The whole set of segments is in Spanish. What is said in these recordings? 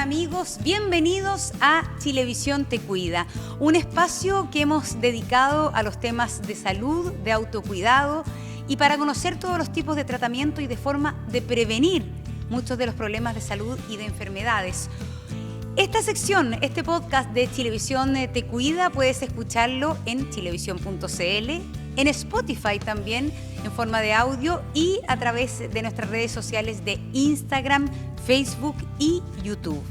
amigos? Bienvenidos a Chilevisión Te Cuida, un espacio que hemos dedicado a los temas de salud, de autocuidado y para conocer todos los tipos de tratamiento y de forma de prevenir muchos de los problemas de salud y de enfermedades. Esta sección, este podcast de Chilevisión Te Cuida, puedes escucharlo en chilevisión.cl, en Spotify también, en forma de audio y a través de nuestras redes sociales de Instagram, Facebook y YouTube.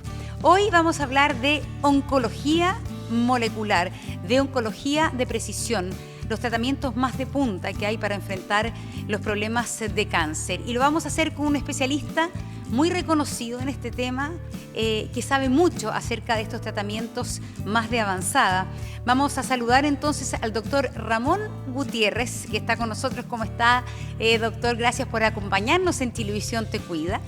Hoy vamos a hablar de oncología molecular, de oncología de precisión, los tratamientos más de punta que hay para enfrentar los problemas de cáncer. Y lo vamos a hacer con un especialista muy reconocido en este tema, que sabe mucho acerca de estos tratamientos más de avanzada. Vamos a saludar entonces al doctor Ramón Gutiérrez, que está con nosotros. ¿Cómo está, doctor? Gracias por acompañarnos en Chilevisión Te Cuida.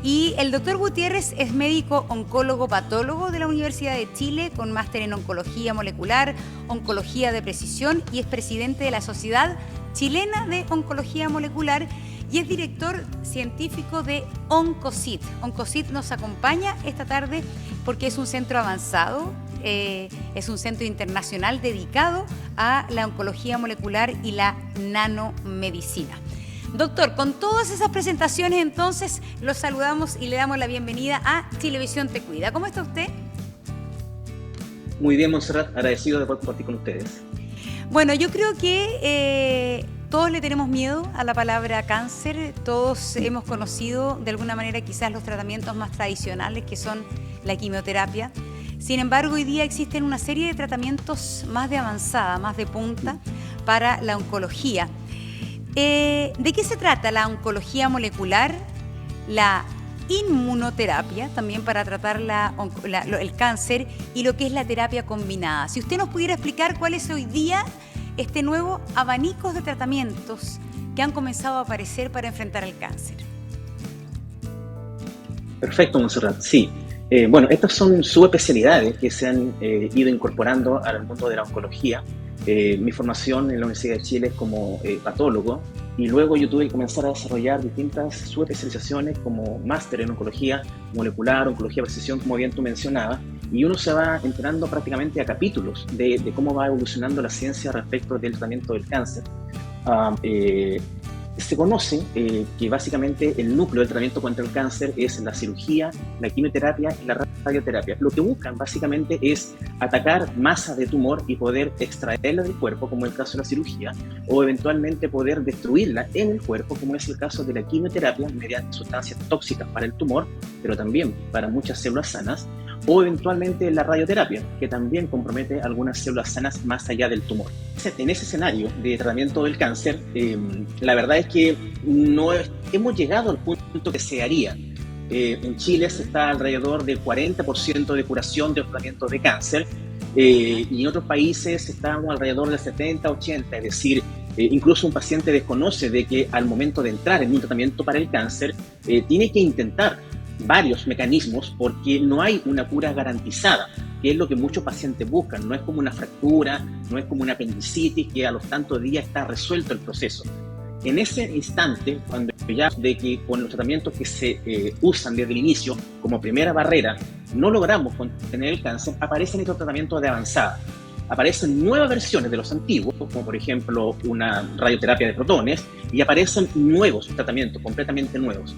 Y el doctor Gutiérrez es médico oncólogo patólogo de la Universidad de Chile, con máster en oncología molecular, oncología de precisión, y es presidente de la Sociedad Chilena de Oncología Molecular y es director científico de OncoCit. OncoCit nos acompaña esta tarde porque es un centro avanzado, es un centro internacional dedicado a la oncología molecular y la nanomedicina. Doctor, con todas esas presentaciones, entonces, los saludamos y le damos la bienvenida a Chilevisión Te Cuida. ¿Cómo está usted? Muy bien, Montserrat, agradecido de poder compartir con ustedes. Bueno, yo creo que todos le tenemos miedo a la palabra cáncer, todos hemos conocido de alguna manera quizás los tratamientos más tradicionales, que son la quimioterapia. Sin embargo, hoy día existen una serie de tratamientos más de avanzada, más de punta para la oncología. ¿De qué se trata la oncología molecular, la inmunoterapia, también para tratar el cáncer, y lo que es la terapia combinada? Si usted nos pudiera explicar cuál es hoy día este nuevo abanico de tratamientos que han comenzado a aparecer para enfrentar el cáncer. Perfecto, Montserrat, sí. Bueno, estas son subespecialidades que se han ido incorporando al mundo de la oncología. Mi formación en la Universidad de Chile es como patólogo, y luego yo tuve que comenzar a desarrollar distintas subespecializaciones como máster en oncología molecular, oncología de precisión, como bien tú mencionabas, y uno se va enterando prácticamente a capítulos de cómo va evolucionando la ciencia respecto del tratamiento del cáncer. Se conoce que básicamente el núcleo del tratamiento contra el cáncer es la cirugía, la quimioterapia y la radioterapia. Lo que buscan básicamente es atacar masa de tumor y poder extraerla del cuerpo, como es el caso de la cirugía, o eventualmente poder destruirla en el cuerpo, como es el caso de la quimioterapia, mediante sustancias tóxicas para el tumor, pero también para muchas células sanas, o eventualmente la radioterapia, que también compromete algunas células sanas más allá del tumor. En ese escenario de tratamiento del cáncer, la verdad es que no hemos llegado al punto que se haría. En Chile se está alrededor del 40% de curación de tratamientos de cáncer, y en otros países estamos alrededor del 70-80%, es decir, incluso un paciente desconoce de que al momento de entrar en un tratamiento para el cáncer, tiene que intentar varios mecanismos porque no hay una cura garantizada, que es lo que muchos pacientes buscan. No es como una fractura, no es como una apendicitis que a los tantos días está resuelto el proceso. En ese instante, cuando ya de que con los tratamientos que se usan desde el inicio como primera barrera no logramos contener el cáncer, aparecen estos tratamientos de avanzada. Aparecen nuevas versiones de los antiguos, como por ejemplo una radioterapia de protones, y aparecen nuevos tratamientos, completamente nuevos.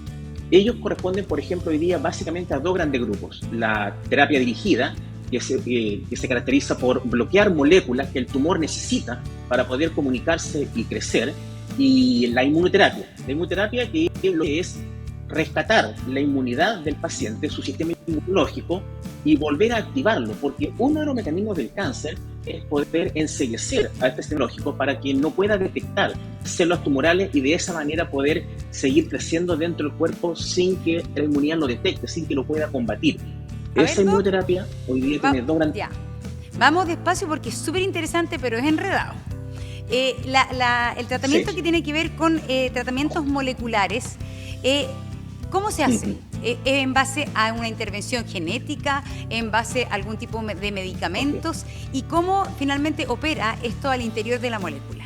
Ellos corresponden, por ejemplo, hoy día básicamente a dos grandes grupos. La terapia dirigida, que se caracteriza por bloquear moléculas que el tumor necesita para poder comunicarse y crecer, y la inmunoterapia. La inmunoterapia que es rescatar la inmunidad del paciente, su sistema inmunológico, y volver a activarlo, porque uno de los mecanismos del cáncer es poder enceguecer a este sistema inmunológico para que no pueda detectar células tumorales y de esa manera poder seguir creciendo dentro del cuerpo sin que la inmunidad lo detecte, sin que lo pueda combatir. Esa inmunoterapia hoy día tiene dos grandes... Vamos despacio porque es súper interesante, pero es enredado. El tratamiento que tiene que ver con tratamientos moleculares, ¿cómo se hace? ¿En base a una intervención genética? ¿En base a algún tipo de medicamentos? ¿Y cómo finalmente opera esto al interior de la molécula?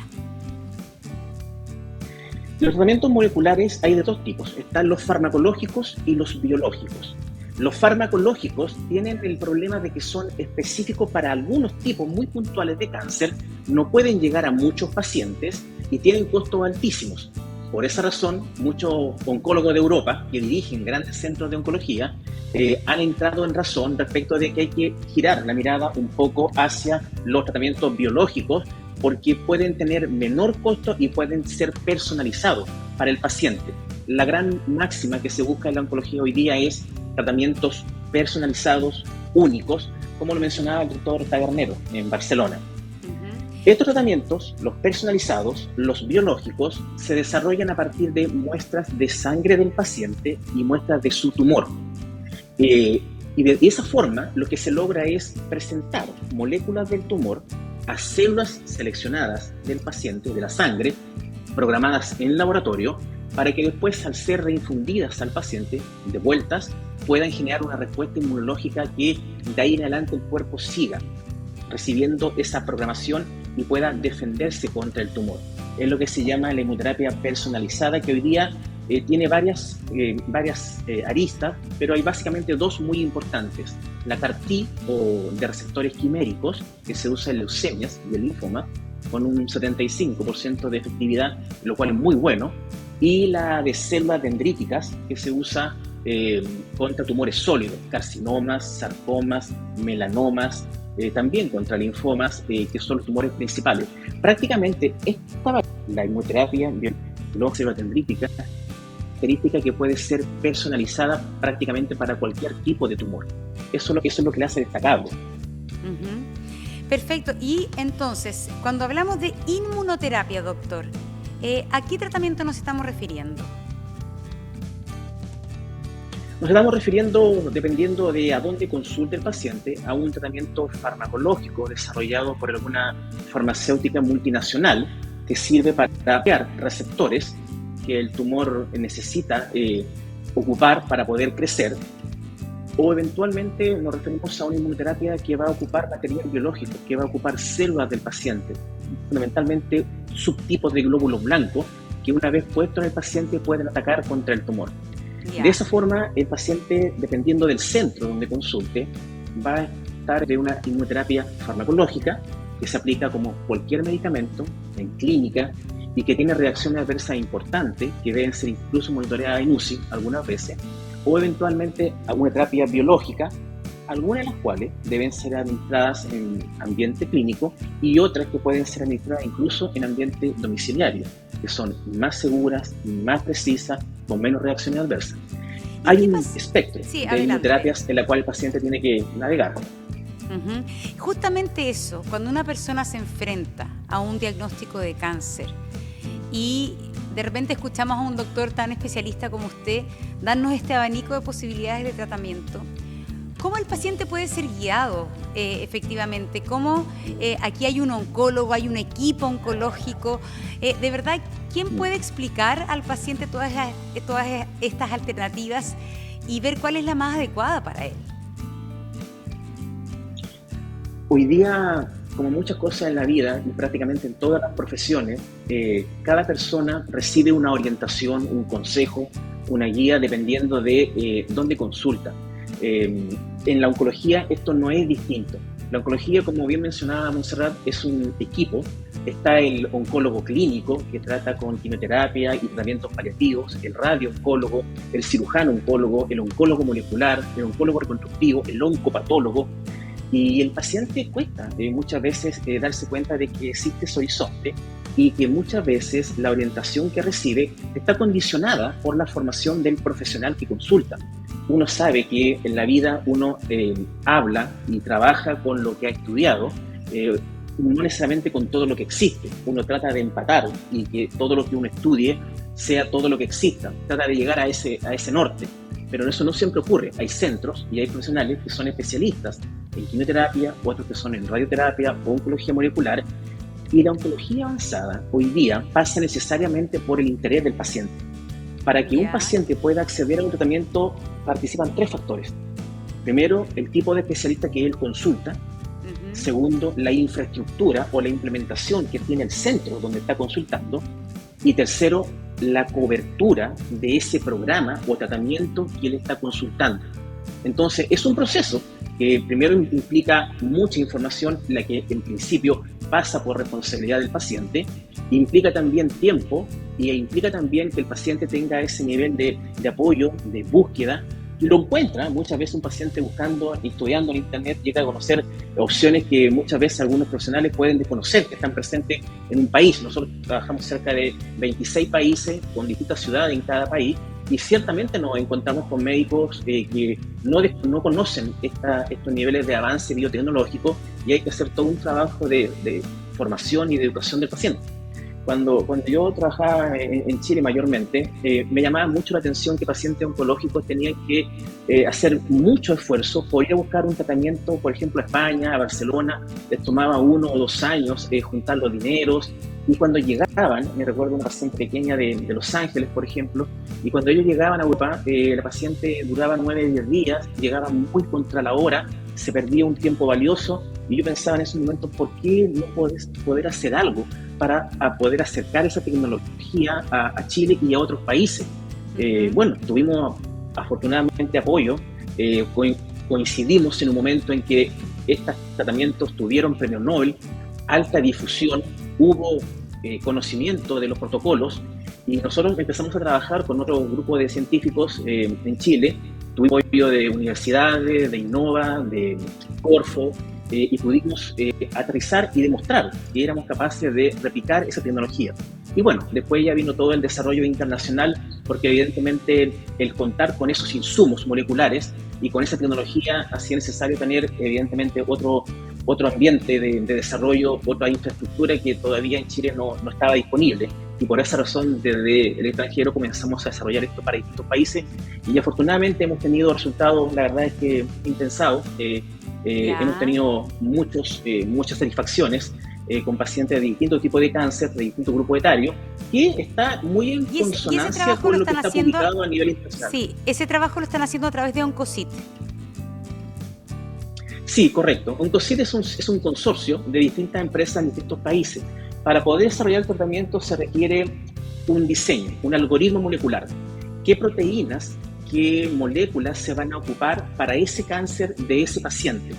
Los tratamientos moleculares hay de dos tipos. Están los farmacológicos y los biológicos. Los farmacológicos tienen el problema de que son específicos para algunos tipos muy puntuales de cáncer, no pueden llegar a muchos pacientes y tienen costos altísimos. Por esa razón, muchos oncólogos de Europa que dirigen grandes centros de oncología han entrado en razón respecto de que hay que girar la mirada un poco hacia los tratamientos biológicos, porque pueden tener menor costo y pueden ser personalizados para el paciente. La gran máxima que se busca en la oncología hoy día es tratamientos personalizados, únicos, como lo mencionaba el doctor Tabernero en Barcelona. Estos tratamientos, los personalizados, los biológicos, se desarrollan a partir de muestras de sangre del paciente y muestras de su tumor. Y de esa forma lo que se logra es presentar moléculas del tumor a células seleccionadas del paciente, de la sangre, programadas en laboratorio, para que después, al ser reinfundidas al paciente, devueltas, puedan generar una respuesta inmunológica que de ahí en adelante el cuerpo siga recibiendo esa programación y pueda defenderse contra el tumor. Es lo que se llama la inmunoterapia personalizada, que hoy día tiene varias aristas, pero hay básicamente dos muy importantes. La CAR-T, o de receptores quiméricos, que se usa en leucemias y el linfoma, con un 75% de efectividad, lo cual es muy bueno, y la de células dendríticas, que se usa contra tumores sólidos, carcinomas, sarcomas, melanomas, también contra linfomas, que son los tumores principales. Prácticamente la inmunoterapia biológica dendrítica, característica que puede ser personalizada prácticamente para cualquier tipo de tumor. Eso es lo que le hace destacable. Perfecto. Y entonces, cuando hablamos de inmunoterapia, doctor, ¿a qué tratamiento nos estamos refiriendo? Nos estamos refiriendo, dependiendo de a dónde consulte el paciente, a un tratamiento farmacológico desarrollado por alguna farmacéutica multinacional que sirve para crear receptores que el tumor necesita ocupar para poder crecer, o eventualmente nos referimos a una inmunoterapia que va a ocupar material biológico, que va a ocupar células del paciente, fundamentalmente subtipos de glóbulos blancos que una vez puestos en el paciente pueden atacar contra el tumor. De esa forma, el paciente, dependiendo del centro donde consulte, va a estar de una inmunoterapia farmacológica que se aplica como cualquier medicamento en clínica y que tiene reacciones adversas importantes que deben ser incluso monitoreadas en UCI algunas veces, o eventualmente a una terapia biológica, algunas de las cuales deben ser administradas en ambiente clínico y otras que pueden ser administradas incluso en ambiente domiciliario, que son más seguras, más precisas, con menos reacciones adversas. Hay un espectro de inmunoterapias en la cual el paciente tiene que navegar. Justamente eso, cuando una persona se enfrenta a un diagnóstico de cáncer y de repente escuchamos a un doctor tan especialista como usted darnos este abanico de posibilidades de tratamiento, ¿cómo el paciente puede ser guiado efectivamente? ¿Cómo aquí hay un oncólogo, hay un equipo oncológico? De verdad, ¿quién puede explicar al paciente todas estas alternativas y ver cuál es la más adecuada para él? Hoy día, como muchas cosas en la vida y prácticamente en todas las profesiones, cada persona recibe una orientación, un consejo, una guía dependiendo de dónde consulta. En la oncología esto no es distinto. La oncología, como bien mencionaba Montserrat, es un equipo. Está el oncólogo clínico que trata con quimioterapia y tratamientos paliativos, el radiooncólogo, el cirujano oncólogo, el oncólogo molecular, el oncólogo reconstructivo, el oncopatólogo. Y el paciente cuesta muchas veces darse cuenta de que existe ese horizonte y que muchas veces la orientación que recibe está condicionada por la formación del profesional que consulta. Uno sabe que en la vida uno habla y trabaja con lo que ha estudiado, no necesariamente con todo lo que existe. Uno trata de empatar y que todo lo que uno estudie sea todo lo que exista. Trata de llegar a ese norte. Pero eso no siempre ocurre. Hay centros y hay profesionales que son especialistas en quimioterapia, otros que son en radioterapia o oncología molecular. Y la oncología avanzada hoy día pasa necesariamente por el interés del paciente. Para que un paciente pueda acceder a un tratamiento participan tres factores. Primero, el tipo de especialista que él consulta. Segundo, la infraestructura o la implementación que tiene el centro donde está consultando. Y tercero, la cobertura de ese programa o tratamiento que él está consultando. Entonces, es un proceso que primero implica mucha información, la que en principio pasa por responsabilidad del paciente, implica también tiempo y implica también que el paciente tenga ese nivel de apoyo, de búsqueda. Lo encuentra, muchas veces un paciente buscando, estudiando en internet, llega a conocer opciones que muchas veces algunos profesionales pueden desconocer, que están presentes en un país. Nosotros trabajamos cerca de 26 países, con distintas ciudades en cada país, y ciertamente nos encontramos con médicos que no conocen estos niveles de avance biotecnológico, y hay que hacer todo un trabajo de formación y de educación del paciente. Cuando yo trabajaba en Chile mayormente, me llamaba mucho la atención que pacientes oncológicos tenían que hacer mucho esfuerzo por ir a buscar un tratamiento, por ejemplo, a España, a Barcelona. Les tomaba 1 o 2 años juntar los dineros, y cuando llegaban, me recuerdo una paciente pequeña de Los Ángeles, por ejemplo, y cuando ellos llegaban a Europa, la paciente duraba 9 o 10 días, llegaba muy contra la hora, se perdía un tiempo valioso, y yo pensaba en esos momentos, ¿por qué no poder hacer algo para poder acercar esa tecnología a Chile y a otros países? Bueno, tuvimos afortunadamente apoyo, coincidimos en un momento en que estos tratamientos tuvieron premio Nobel, alta difusión, hubo conocimiento de los protocolos, y nosotros empezamos a trabajar con otro grupo de científicos en Chile. Tuvimos apoyo de universidades, de Innova, de Corfo, y pudimos aterrizar y demostrar que éramos capaces de replicar esa tecnología. Y bueno, después ya vino todo el desarrollo internacional, porque evidentemente el contar con esos insumos moleculares y con esa tecnología hacía necesario tener evidentemente otro ambiente de desarrollo, otra infraestructura que todavía en Chile no estaba disponible. Y por esa razón, desde el extranjero comenzamos a desarrollar esto para distintos países, y afortunadamente hemos tenido resultados, la verdad es que intensados. Hemos tenido muchas satisfacciones con pacientes de distintos tipos de cáncer, de distintos grupos etarios, que está muy en consonancia con lo que está publicado a nivel internacional. Sí, ese trabajo lo están haciendo a través de Oncocyte. Sí, correcto. Oncocyte es un consorcio de distintas empresas en distintos países. Para poder desarrollar el tratamiento se requiere un diseño, un algoritmo molecular. ¿Qué proteínas, qué moléculas se van a ocupar para ese cáncer de ese paciente?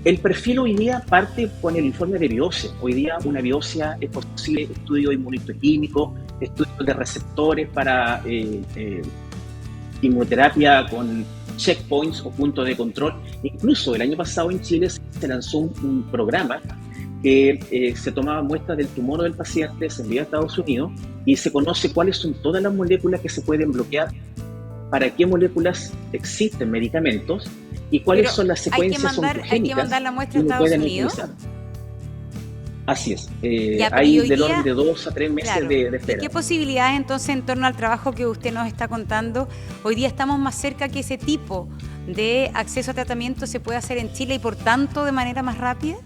El perfil hoy día parte con el informe de biopsia. Hoy día una biopsia es posible, estudio inmunohistoquímico, estudios de receptores para inmunoterapia con checkpoints o puntos de control. Incluso el año pasado en Chile se lanzó un programa que se tomaba muestras del tumor del paciente, se envía a Estados Unidos y se conoce cuáles son todas las moléculas que se pueden bloquear, para qué moléculas existen medicamentos y cuáles son las secuencias oncogénicas. ¿Hay que mandar la muestra a Estados Unidos? Utilizar. Así es. Hay del orden de 2 a 3 meses, claro, de espera. ¿Qué posibilidades entonces en torno al trabajo que usted nos está contando? Hoy día estamos más cerca que ese tipo de acceso a tratamiento se puede hacer en Chile y por tanto de manera más rápida.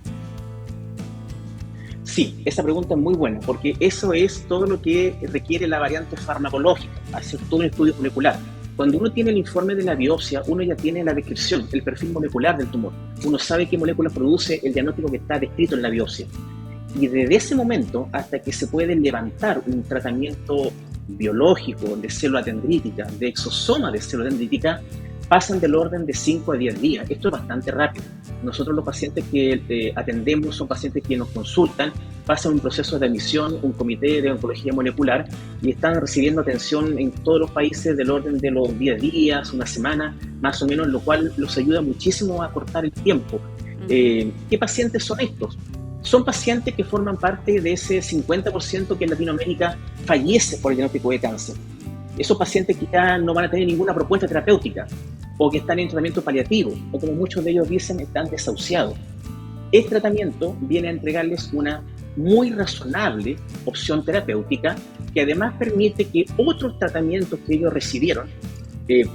Sí, esa pregunta es muy buena, porque eso es todo lo que requiere la variante farmacológica, hacer todo un estudio molecular. Cuando uno tiene el informe de la biopsia, uno ya tiene la descripción, el perfil molecular del tumor. Uno sabe qué molécula produce el diagnóstico que está descrito en la biopsia. Y desde ese momento hasta que se puede levantar un tratamiento biológico de célula dendrítica, de exosoma de célula dendrítica, pasan del orden de 5 a 10 días. Esto es bastante rápido. Nosotros los pacientes que atendemos son pacientes que nos consultan, pasan un proceso de admisión, un comité de oncología molecular y están recibiendo atención en todos los países del orden de los 10 días, una semana, más o menos, lo cual los ayuda muchísimo a cortar el tiempo. ¿Qué pacientes son estos? Son pacientes que forman parte de ese 50% que en Latinoamérica fallece por el diagnóstico de cáncer. Esos pacientes que ya no van a tener ninguna propuesta terapéutica o que están en tratamiento paliativo o, como muchos de ellos dicen, están desahuciados. Este tratamiento viene a entregarles una muy razonable opción terapéutica que además permite que otros tratamientos que ellos recibieron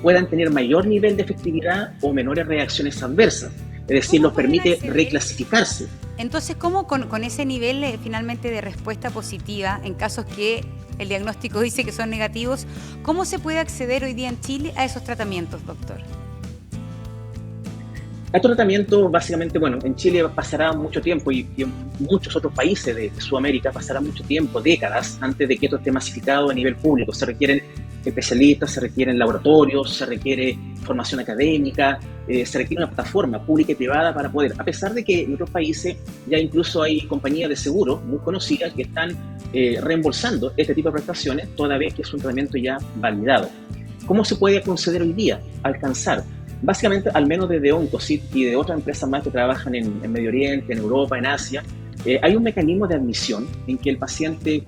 puedan tener mayor nivel de efectividad o menores reacciones adversas. Es decir, los permite reclasificarse. Entonces, ¿cómo con ese nivel finalmente de respuesta positiva en casos que el diagnóstico dice que son negativos, cómo se puede acceder hoy día en Chile a esos tratamientos, doctor? Estos tratamientos, básicamente, bueno, en Chile pasará mucho tiempo y en muchos otros países de Sudamérica pasará mucho tiempo, décadas, antes de que esto esté masificado a nivel público. Se requieren especialistas, se requieren laboratorios, se requiere formación académica, se requiere una plataforma pública y privada para poder, a pesar de que en otros países ya incluso hay compañías de seguro muy conocidas que están reembolsando este tipo de prestaciones toda vez que es un tratamiento ya validado. ¿Cómo se puede conceder hoy día? Alcanzar. Básicamente, al menos desde Oncocyte y de otras empresas más que trabajan en Medio Oriente, en Europa, en Asia, hay un mecanismo de admisión en que el paciente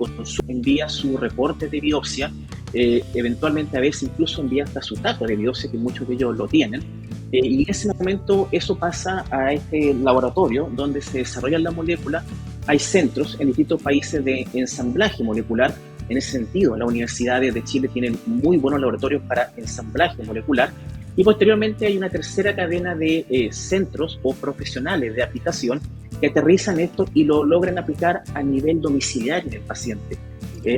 envía su reporte de biopsia, eventualmente a veces incluso envía hasta su dato de biopsia, que muchos de ellos lo tienen, y en ese momento eso pasa a este laboratorio donde se desarrolla la molécula. Hay centros en distintos países de ensamblaje molecular. En ese sentido, las universidades de Chile tienen muy buenos laboratorios para ensamblaje molecular. Y posteriormente hay una tercera cadena de centros o profesionales de aplicación que aterrizan esto y lo logran aplicar a nivel domiciliario en el paciente,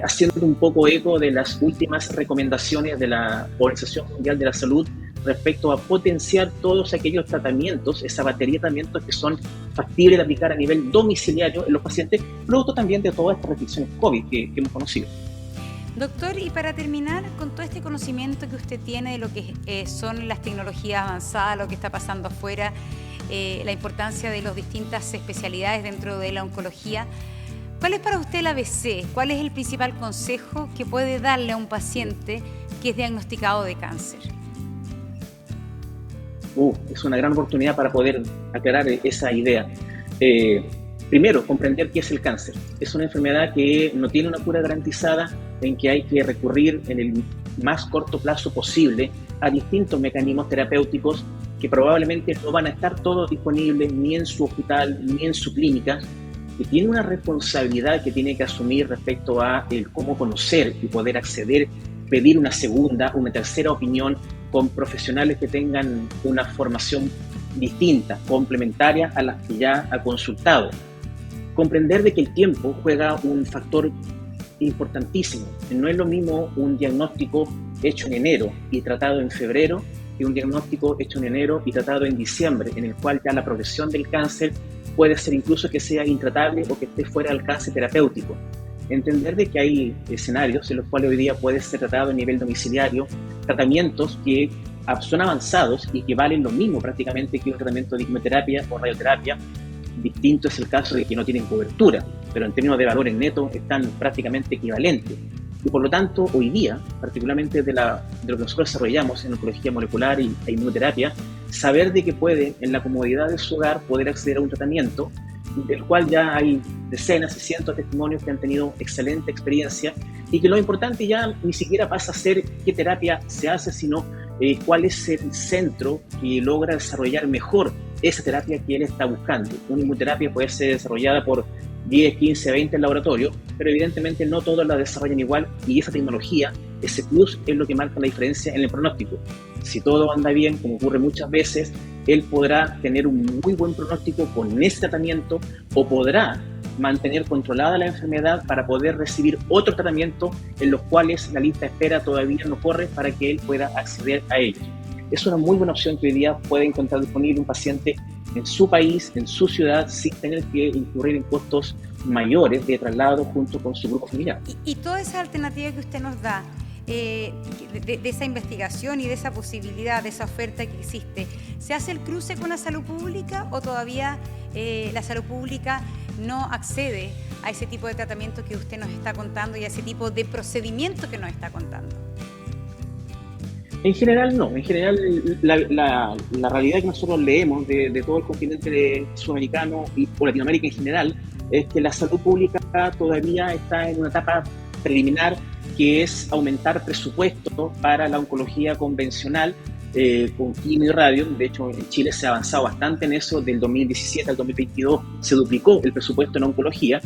haciendo un poco eco de las últimas recomendaciones de la Organización Mundial de la Salud respecto a potenciar todos aquellos tratamientos, esa batería de tratamientos que son factibles de aplicar a nivel domiciliario en los pacientes, producto también de todas estas restricciones COVID que hemos conocido. Doctor, y para terminar, con todo este conocimiento que usted tiene de lo que son las tecnologías avanzadas, lo que está pasando afuera, la importancia de las distintas especialidades dentro de la oncología, ¿cuál es para usted el ABC? ¿Cuál es el principal consejo que puede darle a un paciente que es diagnosticado de cáncer? Es una gran oportunidad para poder aclarar esa idea. Primero, comprender qué es el cáncer. Es una enfermedad que no tiene una cura garantizada, en que hay que recurrir en el más corto plazo posible a distintos mecanismos terapéuticos que probablemente no van a estar todos disponibles ni en su hospital ni en su clínica, y tiene una responsabilidad que tiene que asumir respecto a el cómo conocer y poder acceder, pedir una segunda, una tercera opinión con profesionales que tengan una formación distinta, complementaria a las que ya ha consultado. Comprender de que el tiempo juega un factor importantísimo. No es lo mismo un diagnóstico hecho en enero y tratado en febrero que un diagnóstico hecho en enero y tratado en diciembre, en el cual ya la progresión del cáncer puede ser incluso que sea intratable o que esté fuera del alcance terapéutico. Entender de que hay escenarios en los cuales hoy día puede ser tratado a nivel domiciliario, tratamientos que son avanzados y que valen lo mismo prácticamente que un tratamiento de quimioterapia o radioterapia. Distinto es el caso de que no tienen cobertura, pero en términos de valores netos están prácticamente equivalentes. Y por lo tanto, hoy día, particularmente de lo que nosotros desarrollamos en oncología molecular e inmunoterapia, saber de que puede, en la comodidad de su hogar, poder acceder a un tratamiento del cual ya hay decenas y cientos de testimonios que han tenido excelente experiencia, y que lo importante ya ni siquiera pasa a ser qué terapia se hace, sino cuál es el centro que logra desarrollar mejor esa terapia que él está buscando. Una inmunoterapia puede ser desarrollada por 10, 15, 20 en laboratorio, pero evidentemente no todos la desarrollan igual, y esa tecnología, ese plus, es lo que marca la diferencia en el pronóstico. Si todo anda bien, como ocurre muchas veces, él podrá tener un muy buen pronóstico con ese tratamiento, o podrá mantener controlada la enfermedad para poder recibir otro tratamiento en los cuales la lista de espera todavía no corre para que él pueda acceder a ellos. Es una muy buena opción que hoy día puede encontrar disponible un paciente en su país, en su ciudad, sin tener que incurrir en costos mayores de traslado junto con su grupo familiar. Y toda esa alternativa que usted nos da, de esa investigación y de esa posibilidad, de esa oferta que existe, ¿se hace el cruce con la salud pública o todavía la salud pública no accede a ese tipo de tratamiento que usted nos está contando y a ese tipo de procedimiento que nos está contando? En general no, en general la realidad que nosotros leemos de todo el continente sudamericano o Latinoamérica en general es que la salud pública todavía está en una etapa preliminar, que es aumentar presupuesto para la oncología convencional con quimio y radio. De hecho, en Chile se ha avanzado bastante en eso. Del 2017 al 2022 se duplicó el presupuesto en oncología,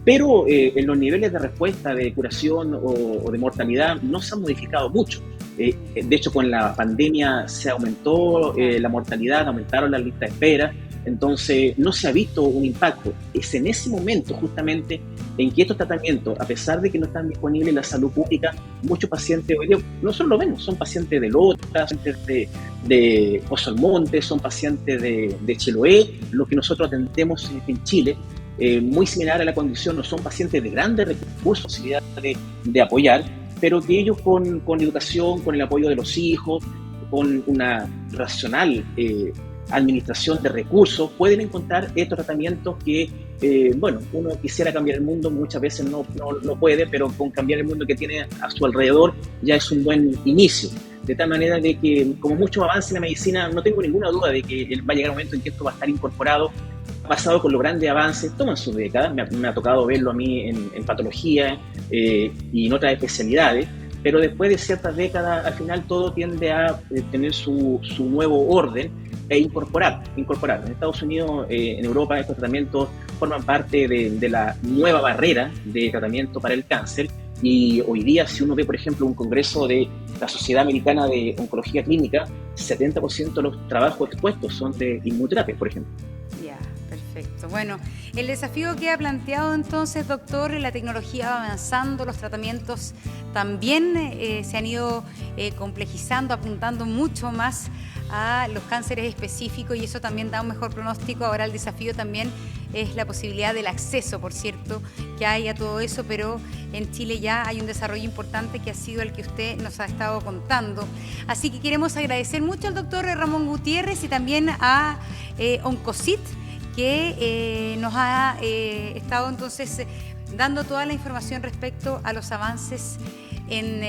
pero en los niveles de respuesta, de curación o de mortalidad no se han modificado mucho. De hecho, con la pandemia se aumentó la mortalidad, aumentaron las listas de espera, entonces no se ha visto un impacto. Es en ese momento justamente en que estos tratamientos, a pesar de que no están disponibles en la salud pública, muchos pacientes hoy día, nosotros lo vemos, son pacientes de Lota, pacientes de Pozo Almonte, son pacientes de Chiloé, lo que nosotros atendemos en Chile, muy similar a la condición, no son pacientes de grandes recursos, posibilidad de apoyar, pero que ellos con educación, con el apoyo de los hijos, con una racional administración de recursos, pueden encontrar estos tratamientos que, bueno, uno quisiera cambiar el mundo, muchas veces no puede, pero con cambiar el mundo que tiene a su alrededor ya es un buen inicio. De tal manera de que, como mucho avance en la medicina, no tengo ninguna duda de que va a llegar un momento en que esto va a estar incorporado. Ha pasado con los grandes avances, toman sus décadas, me ha tocado verlo a mí en patología y en otras especialidades, pero después de ciertas décadas, al final todo tiende a tener su nuevo orden e incorporar. En Estados Unidos, en Europa, estos tratamientos forman parte de la nueva barrera de tratamiento para el cáncer. Y hoy día, si uno ve, por ejemplo, un congreso de la Sociedad Americana de Oncología Clínica, 70% de los trabajos expuestos son de inmunoterapia, por ejemplo. Ya, perfecto. Bueno, el desafío que ha planteado entonces, doctor, la tecnología va avanzando, los tratamientos también se han ido complejizando, apuntando mucho más a los cánceres específicos, y eso también da un mejor pronóstico. Ahora el desafío también es la posibilidad del acceso, por cierto, que hay a todo eso, pero en Chile ya hay un desarrollo importante que ha sido el que usted nos ha estado contando. Así que queremos agradecer mucho al doctor Ramón Gutiérrez y también a Oncosit, que nos ha estado entonces dando toda la información respecto a los avances en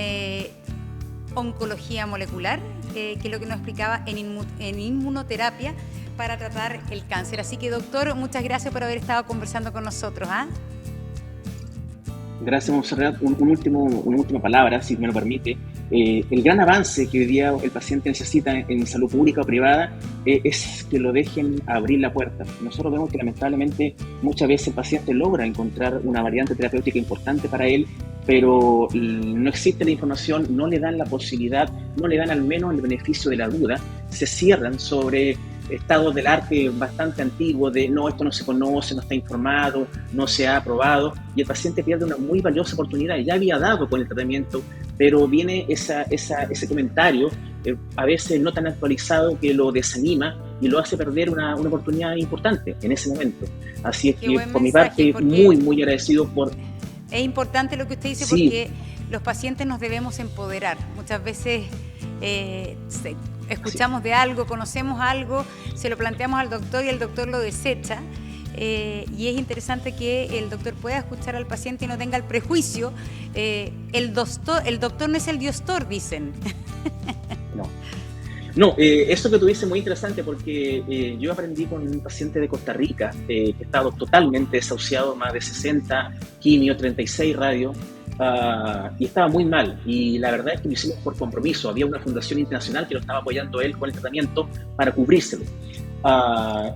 oncología molecular, que es lo que nos explicaba en inmunoterapia para tratar el cáncer. Así que, doctor, muchas gracias por haber estado conversando con nosotros. Gracias, Monserrat. Una última palabra, si me lo permite. El gran avance que hoy día el paciente necesita en salud pública o privada es que lo dejen abrir la puerta. Nosotros vemos que lamentablemente muchas veces el paciente logra encontrar una variante terapéutica importante para él, pero no existe la información, no le dan la posibilidad, no le dan al menos el beneficio de la duda, se cierran sobre estados del arte bastante antiguos de no, esto no se conoce, no está informado, no se ha aprobado, y el paciente pierde una muy valiosa oportunidad. Ya había dado con el tratamiento, pero viene ese comentario, a veces no tan actualizado, que lo desanima y lo hace perder una oportunidad importante en ese momento. Así es que, por mi parte, muy agradecido por... Es importante lo que usted dice, sí, porque los pacientes nos debemos empoderar. Muchas veces escuchamos de algo, conocemos algo, se lo planteamos al doctor y el doctor lo desecha. Y es interesante que el doctor pueda escuchar al paciente y no tenga el prejuicio. El doctor no es el diostor, dicen. No, eso que tú dices es muy interesante, porque yo aprendí con un paciente de Costa Rica que estaba totalmente desahuciado, más de 60 quimio, 36 radio, y estaba muy mal. Y la verdad es que lo hicimos por compromiso. Había una fundación internacional que lo estaba apoyando él con el tratamiento para cubrírselo.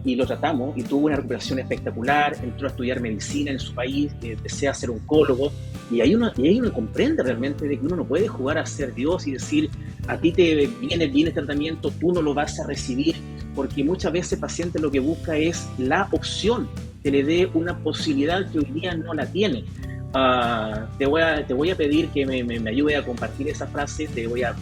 Y lo tratamos y tuvo una recuperación espectacular. Entró a estudiar medicina en su país, desea ser oncólogo, y ahí uno comprende realmente de que uno no puede jugar a ser Dios y decir, a ti te viene bien este tratamiento, tú no lo vas a recibir, porque muchas veces el paciente lo que busca es la opción que le dé una posibilidad que hoy día no la tiene. Te voy a pedir que me ayude a compartir esa frase, te voy a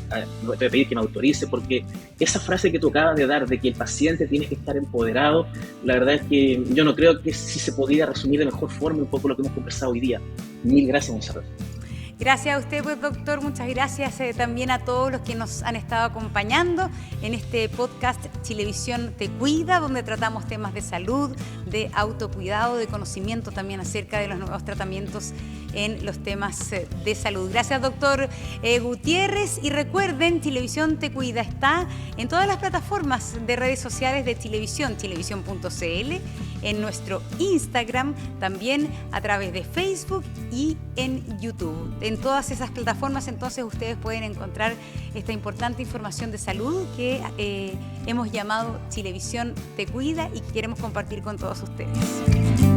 pedir que me autorice, porque esa frase que tú acabas de dar, de que el paciente tiene que estar empoderado, la verdad es que yo no creo que sí se podría resumir de mejor forma un poco lo que hemos conversado hoy día. Mil gracias, Monserrat. Gracias a usted, pues, doctor. Muchas gracias también a todos los que nos han estado acompañando en este podcast Chilevisión Te Cuida, donde tratamos temas de salud, de autocuidado, de conocimiento también acerca de los nuevos tratamientos en los temas de salud. Gracias, doctor Gutiérrez. Y recuerden, Chilevisión Te Cuida está en todas las plataformas de redes sociales de Chilevisión, chilevisión.cl, en nuestro Instagram, también a través de Facebook y en YouTube. En todas esas plataformas, entonces, ustedes pueden encontrar esta importante información de salud que hemos llamado Chilevisión Te Cuida y queremos compartir con todos ustedes.